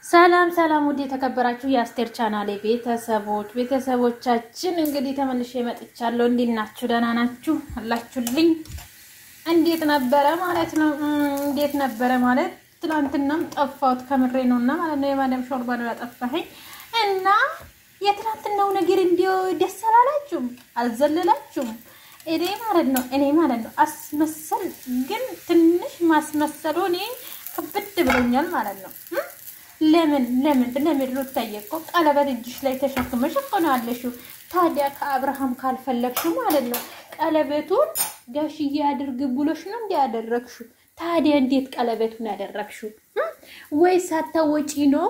ሰላም ሰላም ውድ የተከበራችሁ የአስቴር ቻናሌ ቤተሰቦቻችን እንግዲህ ተመልሼ መጥቻለሁ። እንዴት ናችሁ? ደህና ናችሁ? አላችሁልኝ? እንዴት ነበረ ማለት ነው? እንዴት ነበረ ማለት ትላንትናም ጠፋሁት ከምሬ ነውና ማለት ነው። የማዳም ሾርባ ነው ያጠፋኸኝ እና የትላንትናው ነገር እንዲው ደስ አላላችሁም? አልዘለላችሁም? እኔ ማለት ነው አስመሰል ግን ትንሽ ማስመሰሉ እኔ ከብድ ብሎኛል ማለት ነው። ለምን ሩታዬ እኮ ቀለበት እጅሽ ላይ ተሸክመሽ ቆናለሽ። ታዲያ ከአብርሃም ካልፈለግሽ ማለት ነው ቀለበቱን ጋሽዬ ያድርግ ብሎሽ ነው እንዲያደረግሽ። ታዲያ እንዴት ቀለበቱን ያደረግሽ? ወይስ አታወጪ ነው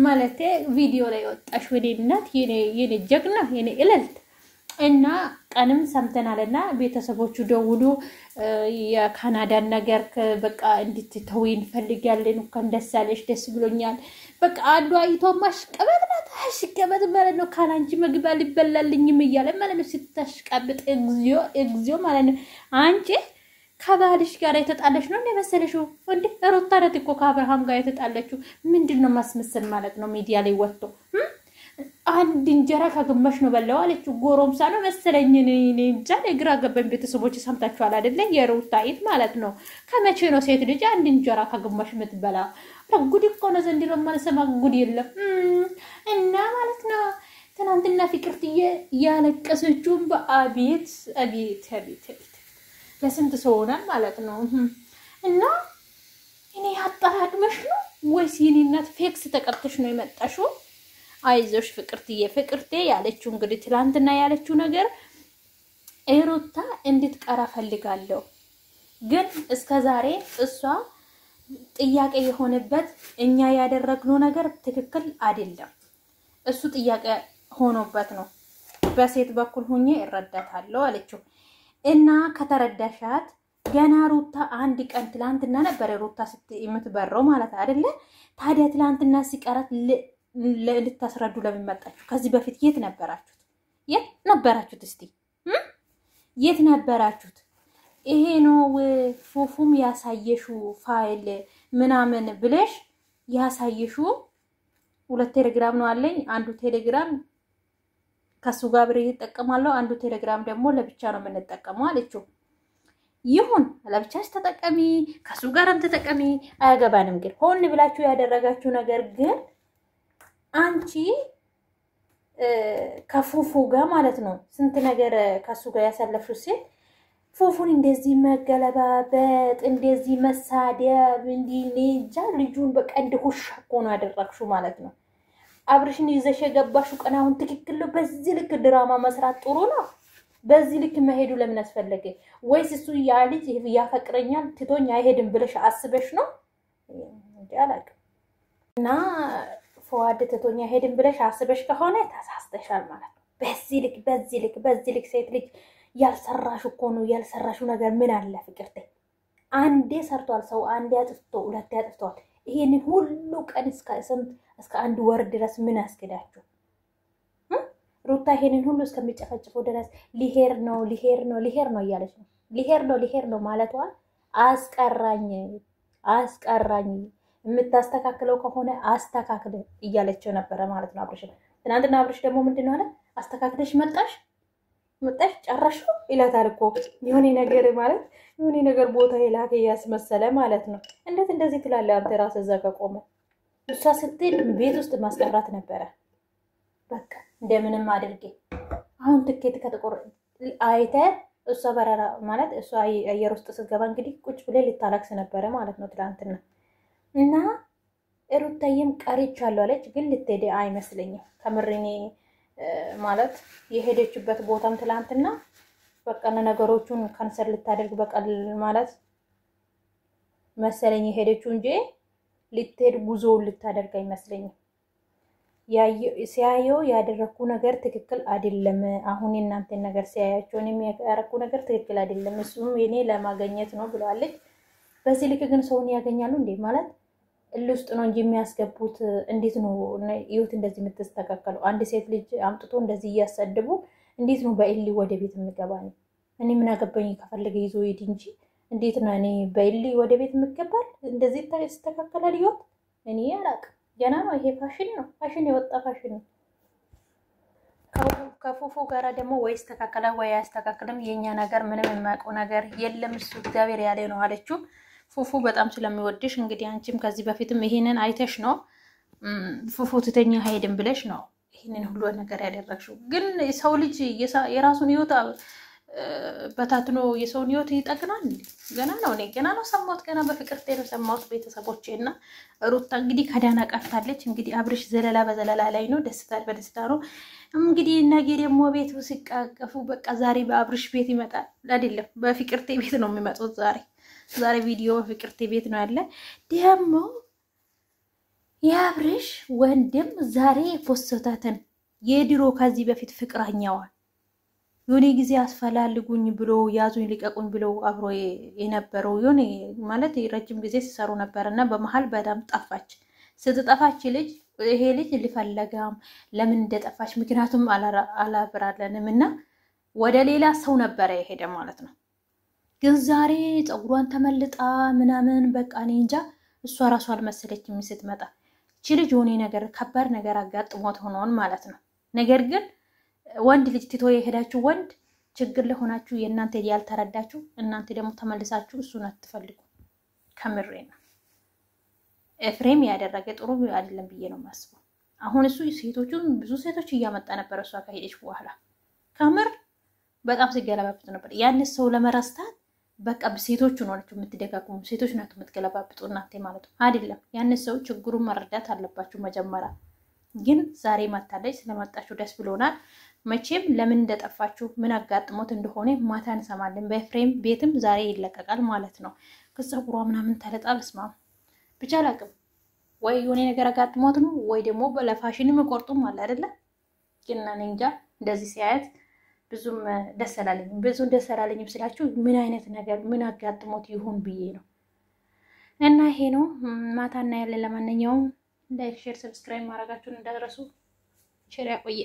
ማለት ቪዲዮ ላይ ወጣሽ? ወዴናት የኔ ጀግና የኔ እልልት እና ቀንም ሰምተናልና ቤተሰቦቹ ደውሉ የካናዳን ነገር በቃ እንድትተው እንፈልጋለን እንኳን ደስ አለሽ ደስ ብሎኛል በቃ አንዱ አይቶ ማሽቀበጥ ማለት ነው። ካላንቺ መግባ ሊበላልኝም እያለ ማለት ነው ሲታሽቀብጥ እግዚኦ ማለት ነው። አንቺ ከባልሽ ጋር የተጣለሽ ነው እንደመሰለሽው እንዴ? ሩታ ናት እኮ ከአብርሃም ጋር የተጣለችው። ምንድነው ማስመሰል ማለት ነው? ሚዲያ ላይ ወጥቶ አንድ እንጀራ ከግማሽ ነው በላው አለችው። ጎሮምሳ ነው መሰለኝ እኔ እንጃ ግራ ገባኝ። ቤተሰቦች ሰምታችኋል አይደለ? የሩታ አይት ማለት ነው። ከመቼ ነው ሴት ልጅ አንድ እንጀራ ከግማሽ የምትበላ? ጉድ እኮ ነው ዘንድሮ ማለሰማ ጉድ የለም። እና ማለት ነው ትናንትና ፍቅርትዬ ያለቀሰችውን በአቤት ለስንት ሰው ሆናል ማለት ነው። እና እኔ አጣራድመሽ ነው ወይስ የኔ እናት ፌክስ ተቀርተሽ ነው የመጣሽው? አይዞሽ ፍቅርቴ ያለችው እንግዲህ ትላንትና ያለችው ነገር ሩታ እንድትቀራ ፈልጋለሁ። ግን እስከዛሬ እሷ ጥያቄ የሆነበት እኛ ያደረግነው ነገር ትክክል አይደለም። እሱ ጥያቄ ሆኖበት ነው። በሴት በኩል ሆኜ እረዳታለሁ አለችው። እና ከተረዳሻት ገና ሩታ አንድ ቀን ትላንትና ነበር ሩታ የምትበረው ማለት አይደለ? ታዲያ ትላንትና ሲቀራት ልታስረዱ ለምን መጣችሁ? ከዚህ በፊት የት ነበራችሁት? እስቲ የት ነበራችሁት? ይሄ ነው ፉፉም ያሳየሹ ፋይል ምናምን ብለሽ ያሳየሹ። ሁለት ቴሌግራም ነው አለኝ። አንዱ ቴሌግራም ከሱ ጋር ብሬ ይተጠቀማለሁ፣ አንዱ ቴሌግራም ደግሞ ለብቻ ነው የምንጠቀመው አለችው። ይሁን ለብቻሽ ተጠቀሚ፣ ከሱ ጋርም ተጠቀሚ፣ አያገባንም። ግን ሆን ብላችሁ ያደረጋችሁ ነገር ግን አንቺ ከፉፉ ጋር ማለት ነው ስንት ነገር ከሱ ጋር ያሳለፍሽው ሴት ፉፉን እንደዚህ መገለባበጥ እንደዚህ መሳደብ እንዲኔጃ ልጁን በቀንድ ሁሻ እኮ ነው ያደረግሽው ማለት ነው። አብርሽን ይዘሽ የገባሽው ቀን አሁን ትክክል ነው። በዚህ ልክ ድራማ መስራት ጥሩ ነው። በዚህ ልክ መሄዱ ለምን አስፈለገ? ወይስ እሱ ያ ልጅ ያፈቅረኛል ትቶኝ አይሄድም ብለሽ አስበሽ ነው? እንዴ አላውቅም። እና ፈዋድ ትቶኛ ሄድን ብለሽ አስበሽ ከሆነ ተሳስተሻል ማለት ነው። በዚህ ልክ ሴት ልጅ ያልሰራሽ እኮ ነው። ያልሰራሽው ነገር ምን አለ ፍቅርቴ? አንዴ ሰርቷል ሰው፣ አንዴ አጥፍቶ ሁለቴ አጥፍቷል። ይሄንን ሁሉ ቀን እስከ አንድ ወር ድረስ ምን አስገዳችሁ? ሩታ ይሄንን ሁሉ እስከሚጨፈጭፈው ድረስ ሊሄር ነው እያለች ነው። ሊሄር ነው ማለቷ አስቀራኝ የምታስተካክለው ከሆነ አስተካክለ እያለችው ነበረ ማለት ነው። አብርሽ ትናንትና አብርሽ ደግሞ ምንድነው አለ? አስተካክለሽ መጣሽ ጨረሽው ይላታል እኮ የሆነ ነገር ማለት የሆነ ነገር ቦታ ይላከ ያስመሰለ ማለት ነው። እንዴት እንደዚህ ትላለህ አንተ? ራስህ እዛ ከቆመ እሷ ስትል ቤት ውስጥ ማስቀራት ነበረ። በቃ እንደምንም አድርጌ አሁን ትኬት ከተቆረ አይተ እሷ በረራ ማለት እሷ አየር ውስጥ ስትገባ እንግዲህ ቁጭ ብለ ልታለቅስ ነበረ ማለት ነው ትናንትና። እና ሩታዬም ቀርቻለሁ አለች። ግን ልትሄድ አይመስለኝም ከምርኔ ማለት የሄደችበት ቦታም ትላንትና በቃ ነገሮቹን ካንሰል ልታደርግ በቃ ማለት መሰለኝ የሄደችው እንጂ ልትሄድ ጉዞ ልታደርግ አይመስለኝም። ሲያየው ያደረኩ ነገር ትክክል አይደለም። አሁን እናንተ ነገር ሲያያቸው እኔ ያደረኩ ነገር ትክክል አይደለም፣ እሱም እኔ ለማግኘት ነው ብለዋለች። በዚህ ልክ ግን ሰውን ያገኛሉ እንዴ? ማለት እልውስጥ ነው እንጂ የሚያስገቡት። እንዴት ነው ይሁት እንደዚህ የምትስተካከለው? አንድ ሴት ልጅ አምጥቶ እንደዚህ እያሰደቡ እንዴት ነው በእሊ ወደ ቤት የምገባ? እኔ ምን አገባኝ? ከፈለገ ይዞ ይሄድ እንጂ እንዴት ነው እኔ በእሊ ወደ ቤት የምገባል? እንደዚህ ተስተካከለ ልዩት እኔ አላውቅም። ገና ነው ይሄ ፋሽን ነው። ፋሽን የወጣ ፋሽን ነው። ከፉፉ ጋራ ደግሞ ወይ አስተካከለ ወይ አስተካከለም። የኛ ነገር ምንም የማያውቀው ነገር የለም። እሱ እግዚአብሔር ያለ ነው አለችው። ፉፉ በጣም ስለሚወድሽ እንግዲህ አንቺም ከዚህ በፊትም ይሄንን አይተሽ ነው ፉፉ ትተኛ ሄድን ብለሽ ነው ይሄንን ሁሉ ነገር ያደረግሽው። ግን ሰው ልጅ የራሱን ህይወት በታትኖ የሰውን ህይወት ይጠግናል። ገና ነው እኔ ገና ነው ሰማሁት። ገና በፍቅርቴ ነው ሰማሁት ቤተሰቦቼ። እና ሩታ እንግዲህ ከዳና ቀርታለች። እንግዲህ አብርሽ ዘለላ በዘለላ ላይ ነው። ደስታ በደስታ ነው። እንግዲህ ነገ ደግሞ ቤቱ ሲቃቀፉ በቃ ዛሬ በአብርሽ ቤት ይመጣል አይደለም፣ በፍቅርቴ ቤት ነው የሚመጡት። ዛሬ ቪዲዮ በፍቅርቴ ቤት ነው ያለ። ደግሞ የአብርሽ ወንድም ዛሬ የፖስተታትን የድሮ ከዚህ በፊት ፍቅረኛዋን የሆነ ጊዜ አስፈላልጉኝ ብሎ ያዙኝ ልቀቁኝ ብሎ አብሮ የነበረው የሆነ ማለት ረጅም ጊዜ ሲሰሩ ነበርና በመሃል በጣም ጠፋች። ስትጠፋች ይሄ ልጅ ሊፈለጋም ለምን እንደጠፋች ምክንያቱም አላብራለንም እና ወደ ሌላ ሰው ነበረ የሄደ ማለት ነው። ግን ዛሬ ፀጉሯን ተመልጣ ምናምን በቃ እኔ እንጃ እሷ ራሷ አልመሰለችም ስትመጣ። እቺ ልጅ የሆነ ነገር ከባድ ነገር አጋጥሞት ሆኖን ማለት ነው። ነገር ግን ወንድ ልጅ ትቶ የሄዳችሁ ወንድ ችግር ለሆናችሁ የእናንተ ያልተረዳችሁ እናንተ ደግሞ ተመልሳችሁ እሱን አትፈልጉ። ከምሬ ነው። ኤፍሬም ያደረገ ጥሩ አይደለም ብዬ ነው የማስበው። አሁን እሱ ሴቶቹን ብዙ ሴቶች እያመጣ ነበር እሷ ከሄደች በኋላ ከምር በጣም ሲገለባብጡ ነበር። ያን ሰው ለመረስታት በቃ ሴቶቹ ነው የምትደጋግሙ፣ ሴቶች ናቸው የምትገለባብጡ እናንተ ማለት ነው አይደለም። ያን ሰው ችግሩን መረዳት አለባችሁ መጀመሪያ። ግን ዛሬ መታለች፣ ስለመጣችሁ ደስ ብሎናል። መቼም ለምን እንደጠፋችሁ ምን አጋጥሞት እንደሆነ ማታ እንሰማለን። በኤፍሬም ቤትም ዛሬ ይለቀቃል ማለት ነው። ከፀጉሯ ምናምን ተለጣ በስማ ብቻ አላውቅም። ወይ የሆነ ነገር አጋጥሞት ነው ወይ ደግሞ ለፋሽንም ቆርጡም አለ አይደለ? ግን እኔ እንጃ እንደዚህ ሲያየት ብዙም ደስ አላለኝም ስላችሁ ምን አይነት ነገር ምን አጋጥሞት ይሁን ብዬ ነው። እና ይሄ ነው ማታ እናያለን። ለማንኛውም ላይክ፣ ሼር፣ ሰብስክራይብ ማድረጋችሁን እንዳትረሱ። ቸር ያቆየ